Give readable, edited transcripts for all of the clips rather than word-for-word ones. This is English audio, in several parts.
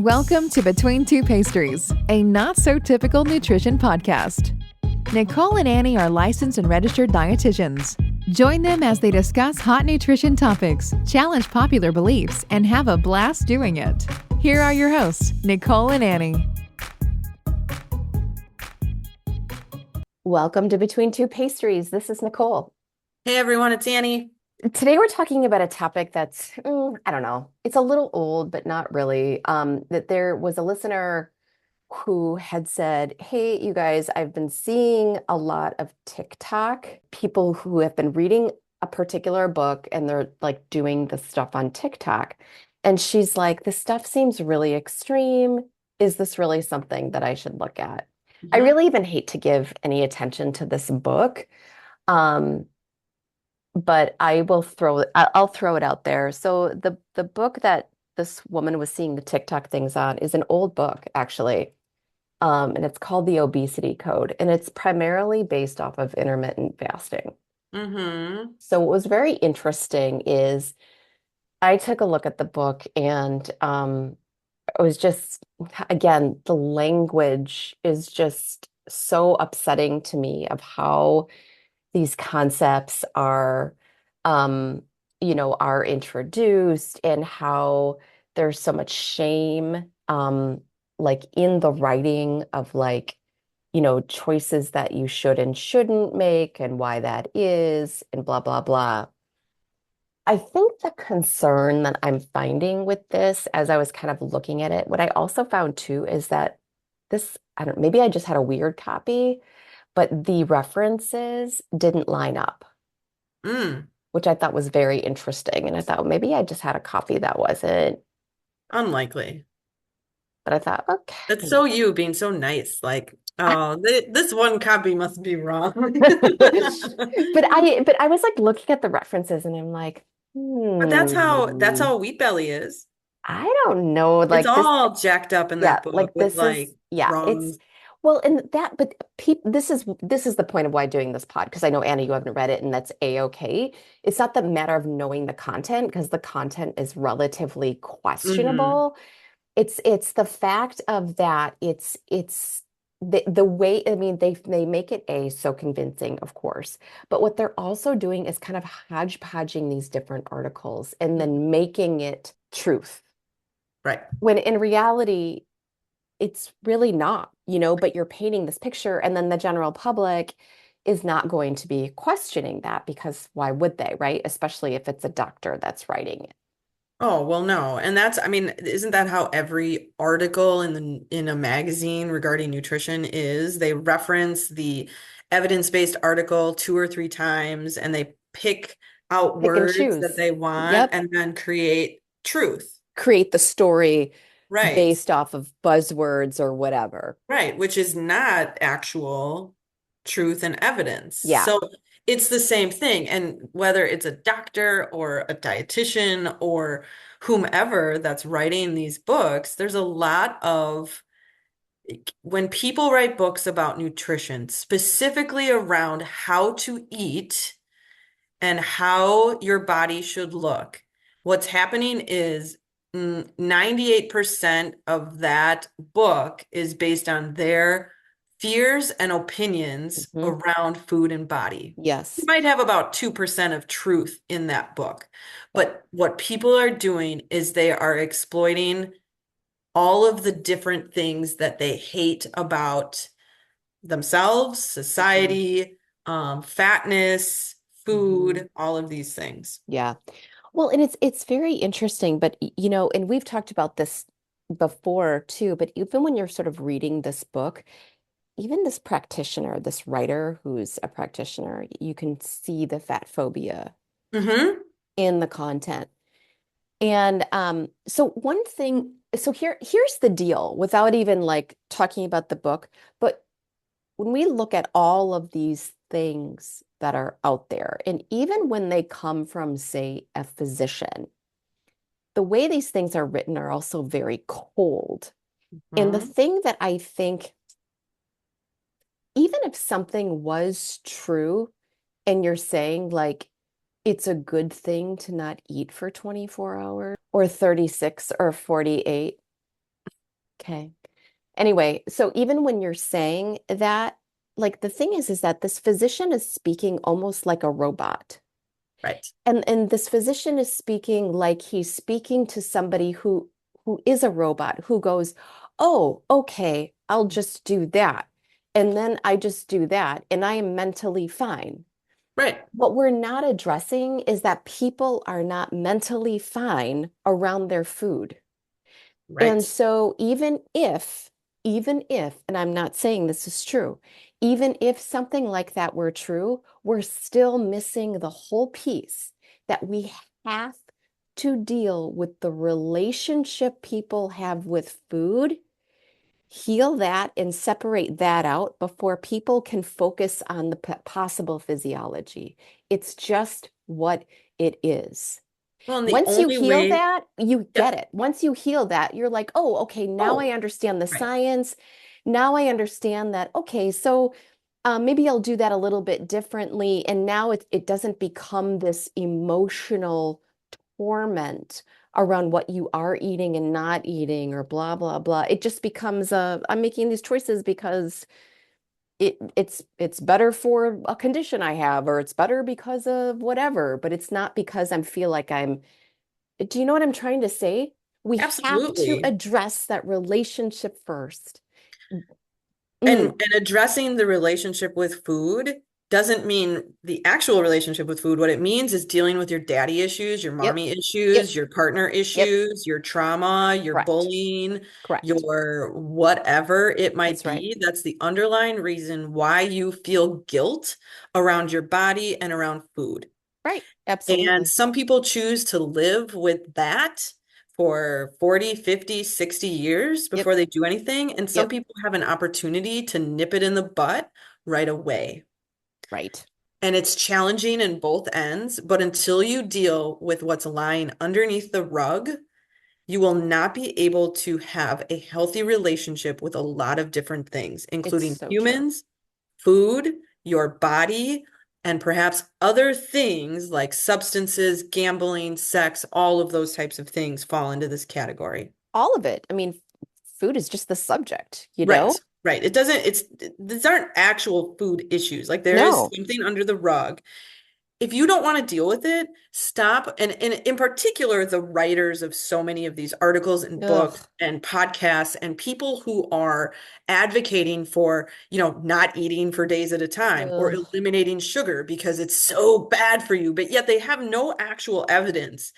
Welcome to Between Two Pastries, a not-so-typical nutrition podcast. Nicole and Annie are licensed and registered dietitians. Join them as they discuss hot nutrition topics, challenge popular beliefs, and have a blast doing it. Here are your hosts, Nicole and Annie. Welcome to Between Two Pastries. This is Nicole. Hey everyone, it's Annie. Today we're talking about a topic that's, I don't know, it's a little old, but not really. That there was a listener who had said, hey, you guys, I've been seeing a lot of TikTok, people who have been reading a particular book and they're like doing the stuff on TikTok. And she's like, this stuff seems really extreme. Is this really something that I should look at? I really even hate to give any attention to this book. But I'll throw it out there. So the book that this woman was seeing the TikTok things on is an old book, actually. And it's called The Obesity Code, and it's primarily based off of intermittent fasting. So what was very interesting is I took a look at the book, and it was just, again, the language is just so upsetting to me of how these concepts are, are introduced and how there's so much shame, like in the writing of choices that you should and shouldn't make and why that is and blah, blah, blah. I think the concern that I'm finding with this, as I was kind of looking at it, what I also found too is that maybe I just had a weird copy, but the references didn't line up, which I thought was very interesting. And I thought, well, maybe I just had a copy that wasn't. Unlikely. But I thought, okay. That's so you being so nice. Like, oh, this one copy must be wrong. But I was like looking at the references and I'm like, But that's how Wheat Belly is. I don't know. Like It's all jacked up in that book like with this is, yeah, wrong. it's well, and that, but this is the point of why doing this pod, because I know, Annie, you haven't read it, and that's a-okay. It's not the matter of knowing the content, because the content is relatively questionable. It's the fact of that it's the way, I mean, they make it so convincing, of course, but what they're also doing is kind of hodgepodging these different articles and then making it truth. Right. When in reality, it's really not, but you're painting this picture, and then the general public is not going to be questioning that, because why would they, right? Especially if it's a doctor that's writing it. Oh, well, no. And isn't that how every article in a magazine regarding nutrition is? They reference the evidence-based article 2 or 3 times and they pick out Pick and words choose. that they want Yep. and then create truth. Create the story Right. based off of buzzwords or whatever. Right, which is not actual truth and evidence. Yeah. So it's the same thing. And whether it's a doctor or a dietitian or whomever that's writing these books, there's a lot of, when people write books about nutrition, specifically around how to eat and how your body should look, what's happening is 98% of that book is based on their fears and opinions around food and body. Yes. You might have about 2% of truth in that book. But what people are doing is they are exploiting all of the different things that they hate about themselves, society, fatness, food, all of these things. Yeah. Well, and it's very interesting, but and we've talked about this before too, but even when you're sort of reading this book, even this practitioner, this writer who's a practitioner, you can see the fat phobia in the content. And so one thing, so here's the deal, without even like talking about the book, but when we look at all of these things that are out there, and even when they come from, say, a physician, the way these things are written are also very cold. And the thing that I think, even if something was true and you're saying like it's a good thing to not eat for 24 hours or 36 or 48, Okay. Anyway, so even when you're saying that, like the thing is that this physician is speaking almost like a robot. Right. And this physician is speaking like he's speaking to somebody who is a robot who goes, "Oh, okay, I'll just do that." And then I just do that and I am mentally fine. Right. What we're not addressing is that people are not mentally fine around their food. And Right. so even if, and I'm not saying this is true, even if something like that were true, we're still missing the whole piece that we have to deal with the relationship people have with food, heal that and separate that out before people can focus on the possible physiology. It's just what it is. Well, and the Once you only heal way, that, you get yep. it. Once you heal that, you're like, oh, okay, now I Oh, understand the right. science. Now I understand that, okay, so maybe I'll do that a little bit differently. And now it doesn't become this emotional torment around what you are eating and not eating or blah, blah, blah. It just becomes I'm making these choices because it's better for a condition I have, or it's better because of whatever, but it's not because I feel like I'm do you know what I'm trying to say? We have to Absolutely. address that relationship first. And Mm, addressing the relationship with food doesn't mean the actual relationship with food. What it means is dealing with your daddy issues, your yep, mommy yep, issues, your partner yep. issues, your trauma, your Correct. bullying, Correct. your whatever it might That's right. be. That's the underlying reason why you feel guilt around your body and around food. Right. And Absolutely. some people choose to live with that for 40, 50, 60 years Yep. before they do anything. And some Yep. people have an opportunity to nip it in the butt right away. Right. And it's challenging in both ends, but until you deal with what's lying underneath the rug, you will not be able to have a healthy relationship with a lot of different things, It's including so true. humans, food, your body, and perhaps other things like substances, gambling, sex, all of those types of things fall into this category. All of it. I mean, food is just the subject, you Right, know? right. It doesn't, it's, these aren't actual food issues. Like there is No. something under the rug. If you don't want to deal with it, stop. And in particular, the writers of so many of these articles and books Ugh. and podcasts and people who are advocating for, not eating for days at a time or Ugh. eliminating sugar because it's so bad for you, but yet they have no actual evidence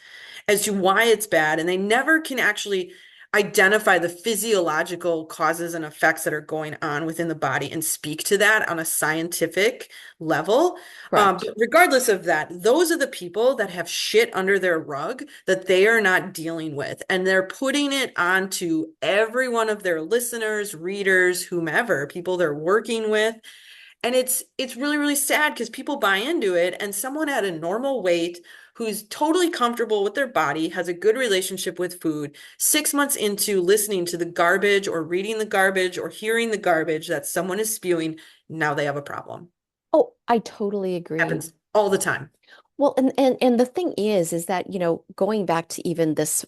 as to why it's bad. And they never can actually identify the physiological causes and effects that are going on within the body and speak to that on a scientific level. Correct. But regardless of that, those are the people that have shit under their rug that they are not dealing with. And they're putting it onto every one of their listeners, readers, whomever, people they're working with. And it's really, really sad because people buy into it, and someone at a normal weight who's totally comfortable with their body, has a good relationship with food, 6 months into listening to the garbage or reading the garbage or hearing the garbage that someone is spewing, now they have a problem. Oh, I totally agree. Happens all the time. Well, and the thing is that, going back to even this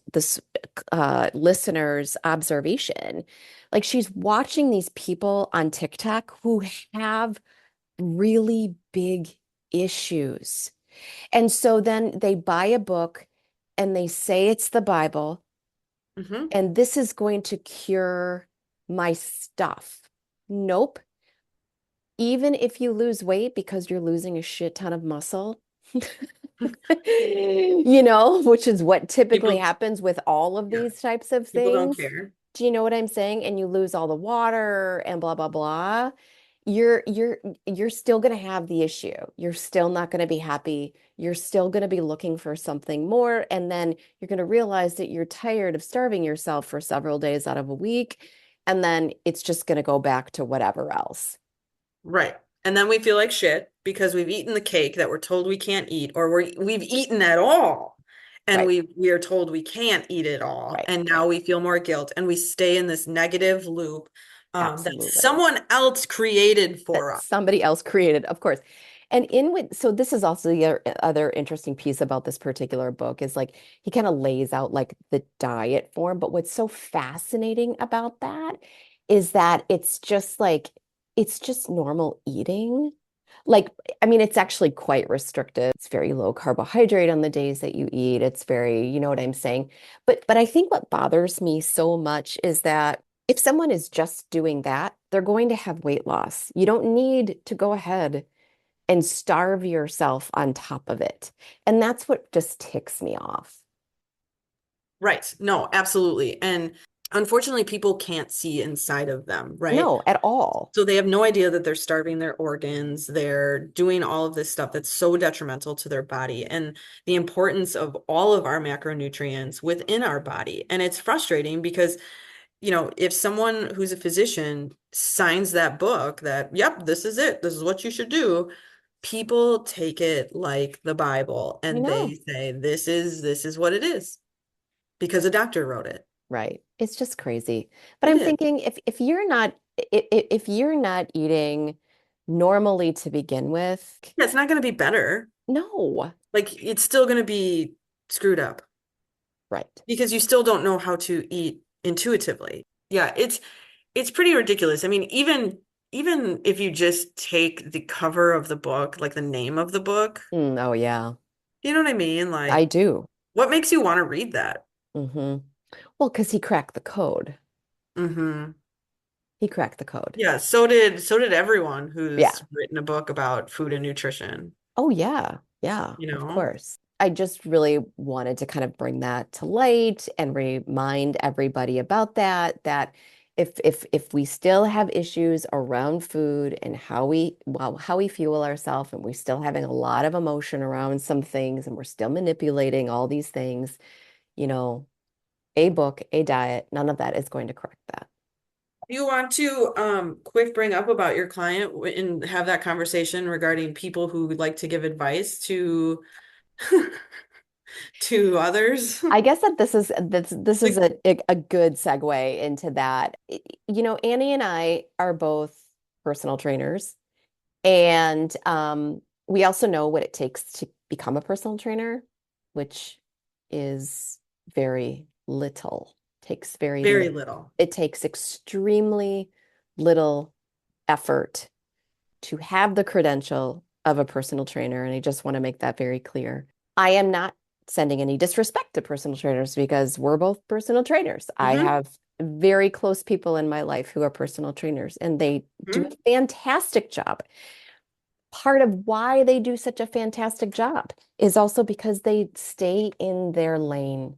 listener's observation, like she's watching these people on TikTok who have really big issues. And so then they buy a book and they say it's the Bible Hmm. and this is going to cure my stuff. Nope. Even if you lose weight because you're losing a shit ton of muscle, which is what typically People, happens with all of yeah, these types of people don't things. care. Do you know what I'm saying? And you lose all the water and blah blah blah. You're still going to have the issue. You're still not going to be happy. You're still going to be looking for something more, and then you're going to realize that you're tired of starving yourself for several days out of a week, and then it's just going to go back to whatever else. Right. And then we feel like shit because we've eaten the cake that we're told we can't eat, or we've eaten at all. And Right. we are told we can't eat it all. Right. And Right. now we feel more guilt and we stay in this negative loop that Absolutely. someone else created That for us. somebody else created, of course. And in with, so this is also the other interesting piece about this particular book is like he kind of lays out like the diet form. But what's so fascinating about that is that it's just like, it's just normal eating. Like, I mean, it's actually quite restrictive. It's very low carbohydrate on the days that you eat. It's very, you know what I'm saying? But I think what bothers me so much is that if someone is just doing that, they're going to have weight loss. You don't need to go ahead and starve yourself on top of it. And that's what just ticks me off. Right. No, absolutely. And unfortunately, people can't see inside of them, right? No, at all. So they have no idea that they're starving their organs. They're doing all of this stuff that's so detrimental to their body and the importance of all of our macronutrients within our body. And it's frustrating because, if someone who's a physician signs that book that, yep, this is it, this is what you should do, people take it like the Bible I and know. they say, this is what it is because a doctor wrote it. Right. It's just crazy. But It I'm is. thinking if you're not if you're not eating normally to begin with, Yeah, it's not going to be better. no. Like it's still going to be screwed up Right. because you still don't know how to eat intuitively. Yeah, it's pretty ridiculous. I mean, even if you just take the cover of the book, like the name of the book, Oh yeah. you know what I mean? I Like, do. what makes you want to read that? Hmm. Well, because he cracked the code. Hmm. He cracked the code. Yeah, so did everyone Yeah. who's written a book about food and nutrition, Oh, yeah. Yeah, you of know? course. I just really wanted to kind of bring that to light and remind everybody about that, that if we still have issues around food and how we fuel ourselves and we're still having a lot of emotion around some things and we're still manipulating all these things, you know, a book, a diet, none of that is going to correct that. You want to quick bring up about your client and have that conversation regarding people who would like to give advice to to others? I guess that this is Like, a good segue into that. You know, Annie and I are both personal trainers, and we also know what it takes to become a personal trainer, which is very little. Takes very very little. little. It takes extremely little effort to have the credential of a personal trainer, and I just want to make that very clear. I am not sending any disrespect to personal trainers because we're both personal trainers. I Hmm. have very close people in my life who are personal trainers, and they do Hmm. a fantastic job. Part of why they do such a fantastic job is also because they stay in their lane.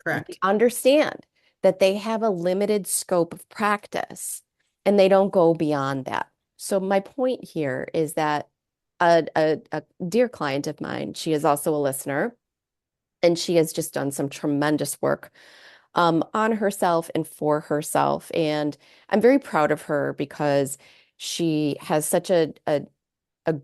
They Correct. understand that they have a limited scope of practice and they don't go beyond that. So my point here is that a dear client of mine, she is also a listener, and she has just done some tremendous work on herself and for herself. And I'm very proud of her because she has such a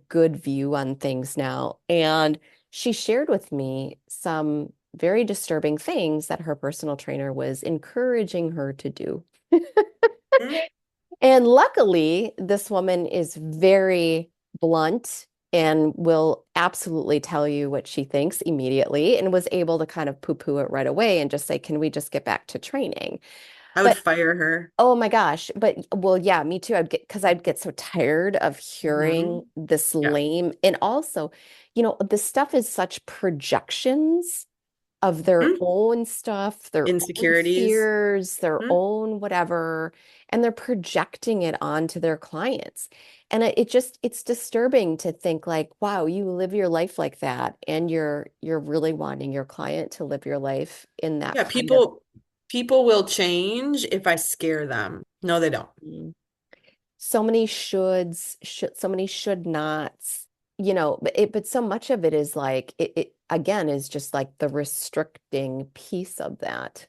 good view on things now. And she shared with me some very disturbing things that her personal trainer was encouraging her to do. Mhm. And luckily, this woman is very blunt and will absolutely tell you what she thinks immediately and was able to kind of poo-poo it right away and just say, can we just get back to training? I would But fire her. oh my gosh. But well, yeah, me too. Because I'd get so tired of hearing Hmm. this Yeah. lame. And also, you know, this stuff is such projections of their Mhm. own stuff, their own Insecurities. fears, their Mhm. own whatever, and they're projecting it onto their clients. And it's disturbing to think like, wow, you live your life like that, and you're really wanting your client to live your life in that Yeah, kind of. people will change if I scare them. No, they don't. Mm. So many so many should nots, you know, but so much of it is like it again is just like the restricting piece of that.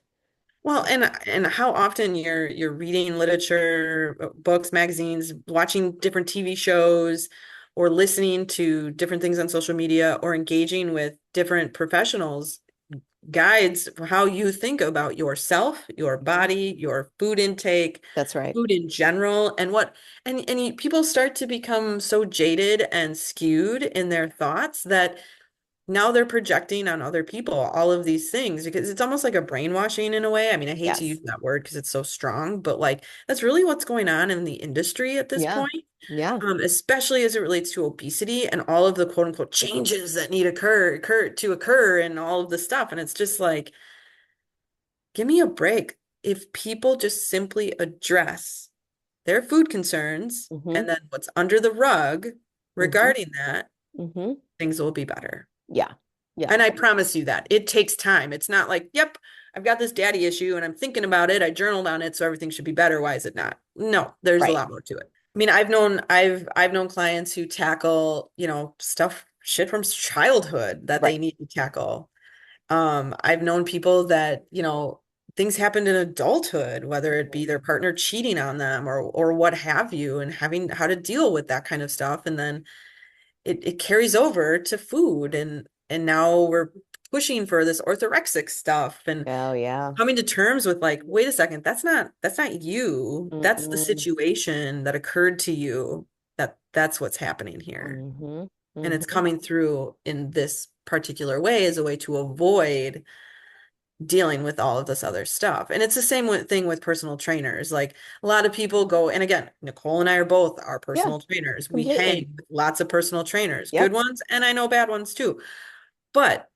Well, and how often you're reading literature, books, magazines, watching different TV shows, or listening to different things on social media, or engaging with different professionals guides how you think about yourself, your Mhm. body, your food intake, That's right. food in general, and people start to become so jaded and skewed in their thoughts that now they're projecting on other people all of these things because it's almost like a brainwashing in a way. I mean, I hate to use Yes. that word because it's so strong, but like that's really what's going on in the industry at this Yeah. point, Yeah. especially as it relates to obesity and all of the quote unquote changes that need occur and all of the stuff. And it's just like, give me a break. If people just simply address their food concerns Hmm. and then what's under the rug Hmm. regarding that, Hmm. things will be better. Yeah. Yeah. And I promise you that it takes time. It's not like, yep, I've got this daddy issue and I'm thinking about it. I journaled on it, so everything should be better. Why is it not? No, there's a Right. lot more to it. I mean, I've known clients who tackle, stuff shit from childhood that they Right. need to tackle. I've known people that, things happened in adulthood, whether it be Mhm. their partner cheating on them or what have you, and having how to deal with that kind of stuff. And then it carries over to food and now we're pushing for this orthorexic stuff and Oh, yeah. coming to terms with like, wait a second, that's not you. That's the Mm-mm. situation that occurred to you. That's what's happening here. Hmm. And it's Hmm. coming through in this particular way as a way to avoid dealing with all of this other stuff. And it's the same thing with personal trainers. Like a lot of people go, and again, Nicole and I are both our Yeah, personal trainers. We completely. hang with lots of personal trainers, good Yep. ones, and I know bad ones too. But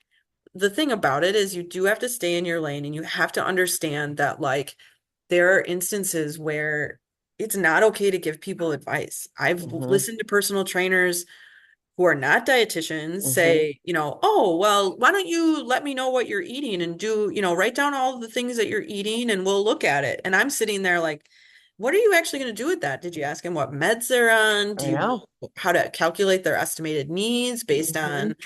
the thing about it is you do have to stay in your lane and you have to understand that like there are instances where it's not okay to give people advice. I've Hmm. listened to personal trainers who are not dietitians Hmm. say, oh, well, why don't you let me know what you're eating and write down all the things that you're eating and we'll look at it. And I'm sitting there like, what are you actually going to do with that? Did you ask him what meds they're on? Do I you know. know how to calculate their estimated needs based Hmm. on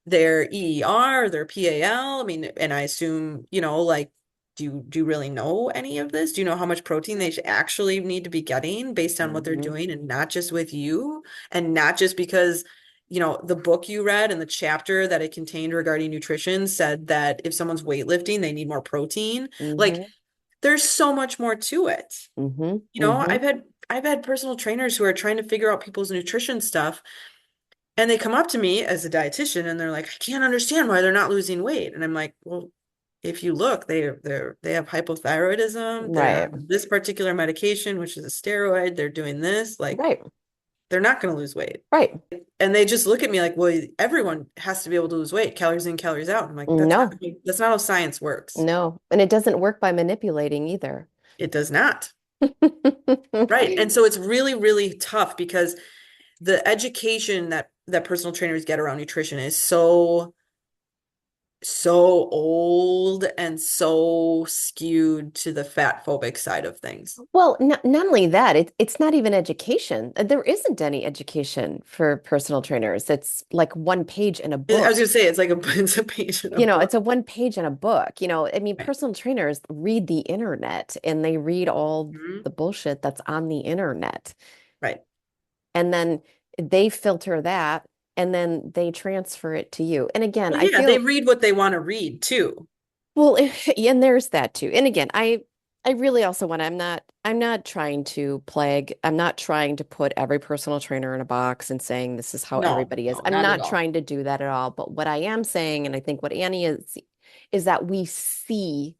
their EER, their PAL? I mean, and I assume, like, do you really know any of this? Do you know how much protein they should actually need to be getting based on what they're Hmm. doing and not just with you and not just because, the book you read and the chapter that it contained regarding nutrition said that if someone's weightlifting, they need more protein. Like, Hmm. there's so much more to it. Hmm. You know, Hmm. I've had personal trainers who are trying to figure out people's nutrition stuff and they come up to me as a dietitian and they're like, I can't understand why they're not losing weight. And I'm like, well, if you look, they have hypothyroidism, they're Right. on this particular medication, which is a steroid, they're doing this, like Right. they're not going to lose weight. Right. And they just look at me like, well, everyone has to be able to lose weight, calories in, calories out. I'm like, No, that's not how science works. no. And it doesn't work by manipulating either. It does not. Right. And so it's really, really tough because the education that personal trainers get around nutrition is so old and so skewed to the fat phobic side of things. Well, not only that, it's not even education. There isn't any education for personal trainers. It's like one page in a I was book. gonna say it's like it's a page in a book. It's a one page in a book. I mean, Right. personal trainers read the internet and they read all Mhm. the bullshit that's on the internet. Right. And then they filter that and then they transfer it to you. And again, Well, I yeah, they feel, read what they want to read too. well, and there's that too. And again, I really also want, I'm not trying to plague, I'm not trying to put every personal trainer in a box and saying this is how No, everybody is. no, I'm not at not all. trying to do that at all. But what I am saying, and I think what Annie is that we see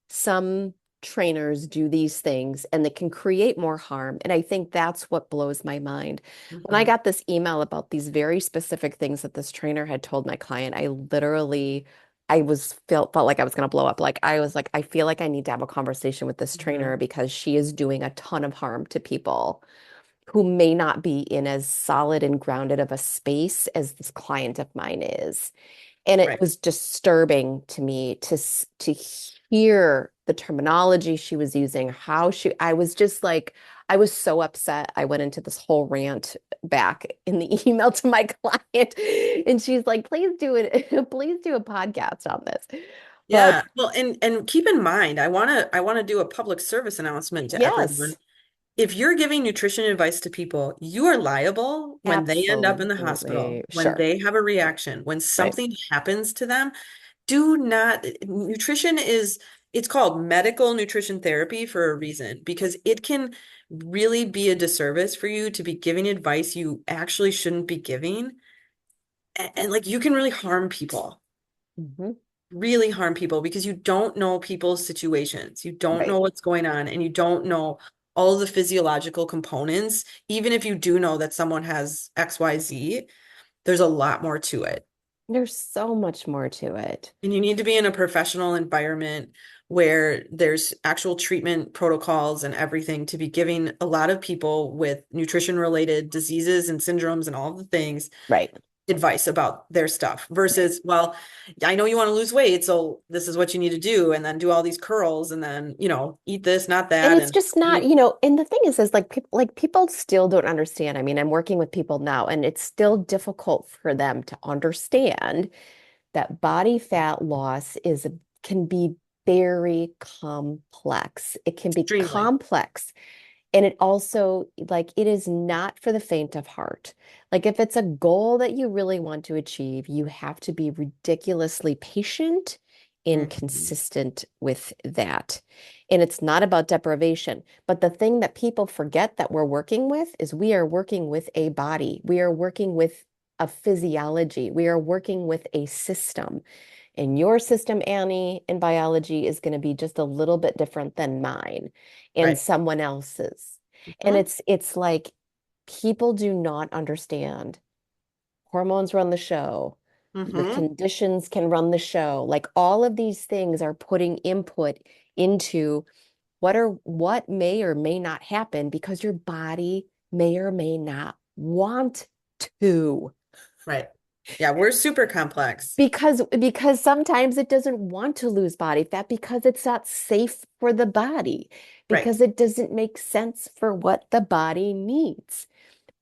some trainers do these things and they can create more harm. And I think that's what blows my mind. When I Mhm. got this email about these very specific things that this trainer had told my client, I literally I was felt like I was going to blow up. Like I was like, I feel like I need to have a conversation with this trainer Mhm. because she is doing a ton of harm to people who may not be in as solid and grounded of a space as this client of mine is. And it Right. was disturbing to me to hear the terminology she was using, I was just like, I was so upset. I went into this whole rant back in the email to my client, and she's like, please do it, please do a podcast on this. But Yeah. Well, and keep in mind, I want to do a public service announcement to everyone. yes, If you're giving nutrition advice to people, you are liable when they end up in the hospital, absolutely. when Sure. they have a reaction, when Right. something happens to them. do not, nutrition is, it's called medical nutrition therapy for a reason, because it can really be a disservice for you to be giving advice you actually shouldn't be giving. And like you can really harm people, Hmm. really harm people because you don't know people's situations. You don't Right. know what's going on and you don't know all the physiological components. Even if you do know that someone has XYZ, there's a lot more to it. There's so much more to it. And you need to be in a professional environment where there's actual treatment protocols and everything to be giving a lot of people with nutrition related diseases and syndromes and all the things Right. advice about their stuff Right. versus, well, I know you want to lose weight, so this is what you need to do, and then do all these curls and then, eat this, not And that, it's and just not, eat. and the thing is like people still don't understand. I mean, I'm working with people now, and it's still difficult for them to understand that body fat loss can be very complex. It can be Extremely. complex. And it also, like, it is not for the faint of heart. Like, if it's a goal that you really want to achieve, you have to be ridiculously patient and Mhm. consistent with that. And it's not about deprivation. But the thing that people forget that we're working with is we are working with a body, we are working with a physiology, we are working with a system. And your system, Annie, in biology is going to be just a little bit different than mine and Right. someone else's. And Mhm. it's like people do not understand. Hormones run the show. Your Mhm. conditions can run the show. Like all of these things are putting input into what may or may not happen because your body may or may not want to. Right. Yeah, we're super complex. Because sometimes it doesn't want to lose body fat because it's not safe for the body, Right. because it doesn't make sense for what the body needs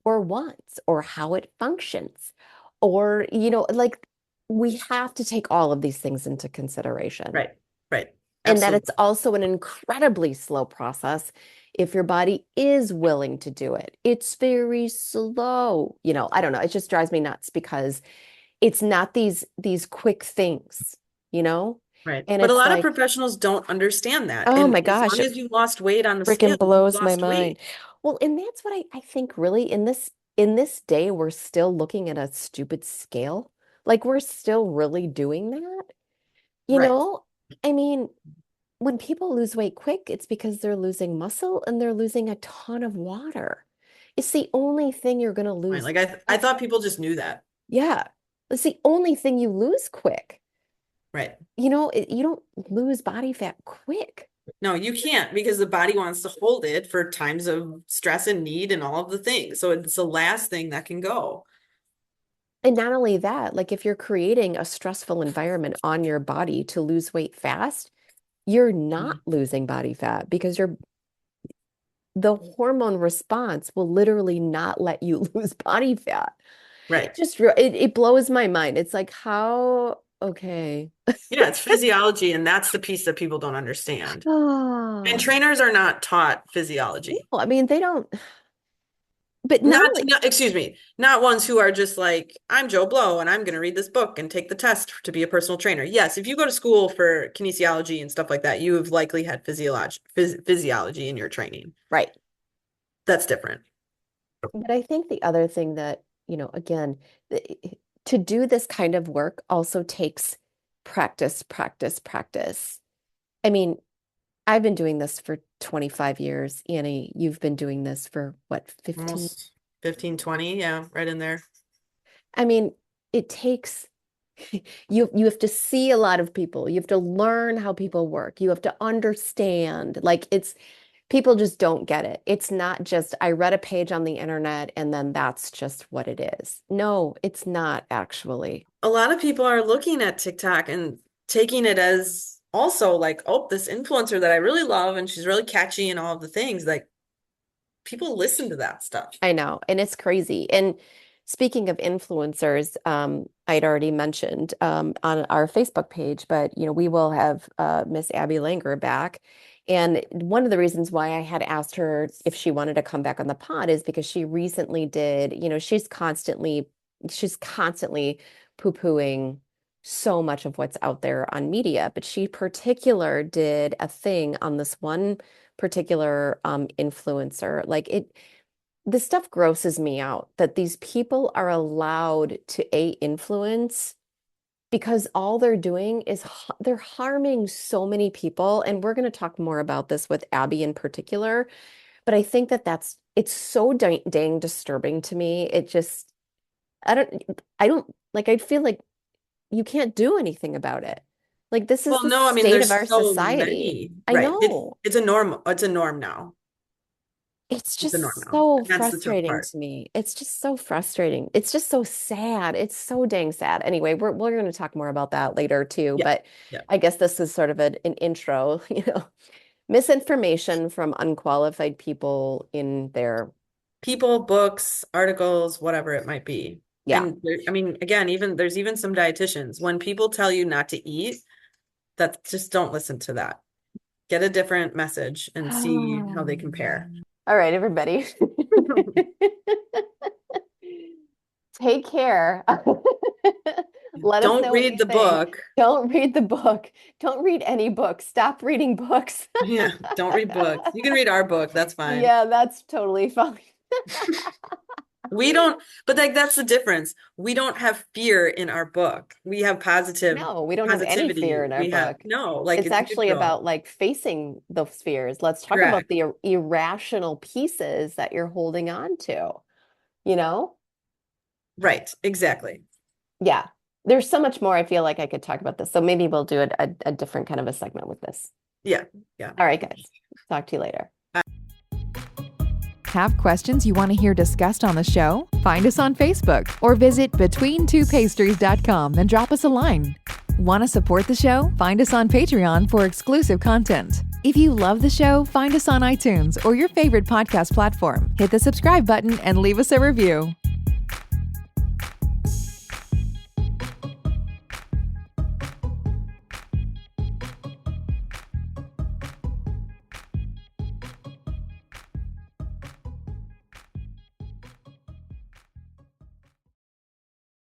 or wants or how it functions. Or, like we have to take all of these things into consideration. Right. Right. And that it's Absolutely. also an incredibly slow process if your body is willing to do it. It's very slow. I don't know. It just drives me nuts because it's not these quick things, you know? Right. And But a it's lot of like, professionals don't understand that. oh And my as gosh, long it as you lost weight on the scale, freaking you blows my lost mind. weight. Well, and that's what I think really in this day, we're still looking at a stupid scale. Like we're still really doing that. You Right. know, I mean, when people lose weight quick, it's because they're losing muscle and they're losing a ton of water. It's the only thing you're going to Fine. lose. Like I thought people just knew that. Yeah. It's the only thing you lose quick. Right. You don't lose body fat quick. No, you can't because the body wants to hold it for times of stress and need and all of the things. So it's the last thing that can go. And not only that, like if you're creating a stressful environment on your body to lose weight fast, you're not Mhm. losing body fat because the hormone response will literally not let you lose body fat. Right. It blows my mind. It's like how okay. Yeah, it's physiology, and that's the piece that people don't understand. And Oh, trainers are not taught physiology. no, I mean they don't, but not Not, only not, excuse me, not ones who are just like, I'm Joe Blow and I'm going to read this book and take the test to be a personal trainer. Yes, if you go to school for kinesiology and stuff like that, you have likely had physiology in your training. right. That's different. But I think the other thing that, again, to do this kind of work also takes practice, practice, practice. I mean, I've been doing this for 25 years. Annie, you've been doing this for what, 15? Almost 15, 20. Yeah, right in there. I mean, it takes you have to see a lot of people. You have to learn how people work. You have to understand. Like people just don't get it. It's not just I read a page on the internet and then that's just what it is. No, it's not actually. A lot of people are looking at TikTok and taking it as also like, oh, this influencer that I really love and she's really catchy and all of the things. Like people listen to that stuff. I know, and it's crazy. And speaking of influencers, I'd already mentioned on our Facebook page, but we will have Miss Abby Langer back. And one of the reasons why I had asked her if she wanted to come back on the pod is because she recently did, she's constantly poo-pooing so much of what's out there on media, but she particular did a thing on this one particular influencer. Like this stuff grosses me out that these people are allowed to influence because all they're doing is they're harming so many people. And we're going to talk more about this with Abby in particular. But I think it's so dang disturbing to me. It just, I don't like, I feel like you can't do anything about it. Like this is Well, the no, I mean, state of there's our so society. many, I right? know. It's a norm. It's a norm now. It's It's a norm just now. so And that's the tough frustrating part. to me. It's just so frustrating. It's just so sad. It's so dang sad. Anyway, we're going to talk more about that later too, Yeah. but Yeah. I guess this is sort of an intro, misinformation from unqualified people in their, People, books, articles, whatever it might be. yeah. And there, I mean, again, there's even some dietitians. When people tell you not to eat, that just don't listen to that. Get a different message and see how they compare. All right, everybody. Take care. Let us Don't know what read you the think. book. Don't read the book. Don't read any book. Stop reading books. Yeah, don't read books. You can read our book, that's fine. Yeah, that's totally fine. We don't, but like that's the difference. We don't have fear in our book. We have No, we don't have any fear positivity. in our We have book. no, like It's it's actually neutral. about like facing those fears. Let's talk about Correct. the irrational pieces that you're holding on to, you know? Right. Exactly. Yeah. There's so much more I feel like I could talk about this. So maybe we'll do a different kind of a segment with this. Yeah. Yeah. All right, guys. Talk to you later. Have questions you want to hear discussed on the show? Find us on Facebook or visit between2pastries.com and drop us a line. Want to support the show? Find us on Patreon for exclusive content. If you love the show, find us on iTunes or your favorite podcast platform. Hit the subscribe button and leave us a review.